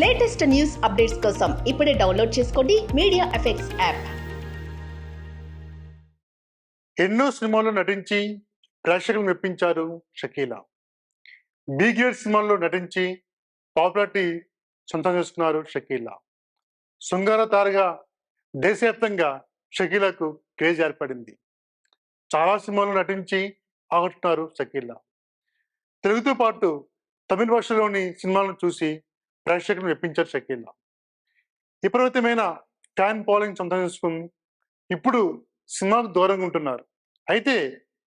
Latest news updates కోసం ఇప్పుడే download చేసుకోండి మీడియా ఎఫెక్ట్స్ యాప్. ఎన్నో సినిమాల్లో నటించి ప్రేక్షకులు మెప్పించారు షకీలా. బి గ్రేడ్ సినిమాల్లో నటించి పాపులారిటీ సొంతం చేసుకున్నారు షకీలా. శృంగార తారగా దేశవ్యాప్తంగా షకీలాకు క్రేజ్ ఏర్పడింది. చాలా సినిమాల్లో నటించి ఆకట్టున్నారు షకీలా. తెలుగుతో పాటు తమిళ భాషలోని సినిమాలను చూసి ప్రేక్షకులు మెప్పించారు షకీలా. విపరీతమైన ఫ్యాన్ ఫాలోయింగ్ సొంతం చేసుకుని ఇప్పుడు సినిమాకు దూరంగా ఉంటున్నారు. అయితే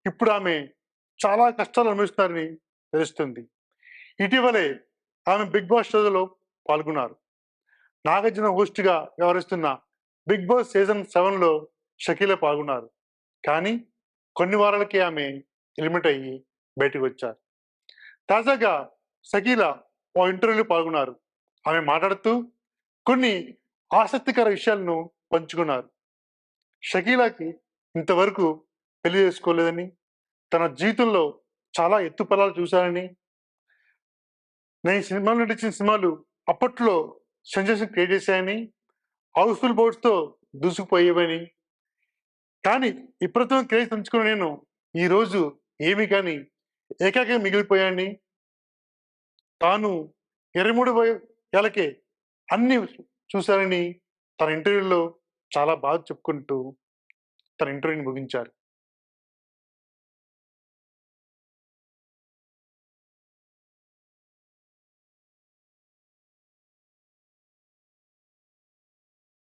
ఇప్పుడు ఆమె చాలా కష్టాలు అనుభవిస్తున్నారని తెలుస్తుంది. ఇటీవలే ఆమె బిగ్ బాస్ షోలో పాల్గొన్నారు. నాగార్జున హోస్ట్గా వ్యవహరిస్తున్న బిగ్ బాస్ సీజన్ 7లో షకీలా పాల్గొన్నారు. కానీ కొన్ని వారాలకే ఆమె ఎలిమినేట్ అయ్యి బయటకు వచ్చారు. తాజాగా షకీలా ఓ ఇంటర్వ్యూలో పాల్గొన్నారు. ఆమె మాట్లాడుతూ కొన్ని ఆసక్తికర విషయాలను పంచుకున్నారు. షకీలాకి ఇంతవరకు పెళ్లి చేసుకోలేదని, తన జీవితంలో చాలా ఎత్తుపల్లాలు చూశానని, నేను ఈ సినిమాలో నటించిన సినిమాలు అప్పట్లో సెన్సేషన్ క్రియేట్ చేశాయని, హౌస్ఫుల్ బోర్డ్స్తో దూసుకుపోయేవని, కానీ విపరీతం క్రేజ్ పెంచుకున్న నేను ఈరోజు ఏమీ కానీ ఏకాకి మిగిలిపోయాని, తాను 23 ఏళ్ళకే అన్ని చూశారని తన ఇంటర్వ్యూలో చాలా బాగా చెప్పుకుంటూ తన ఇంటర్వ్యూని ముగించారు.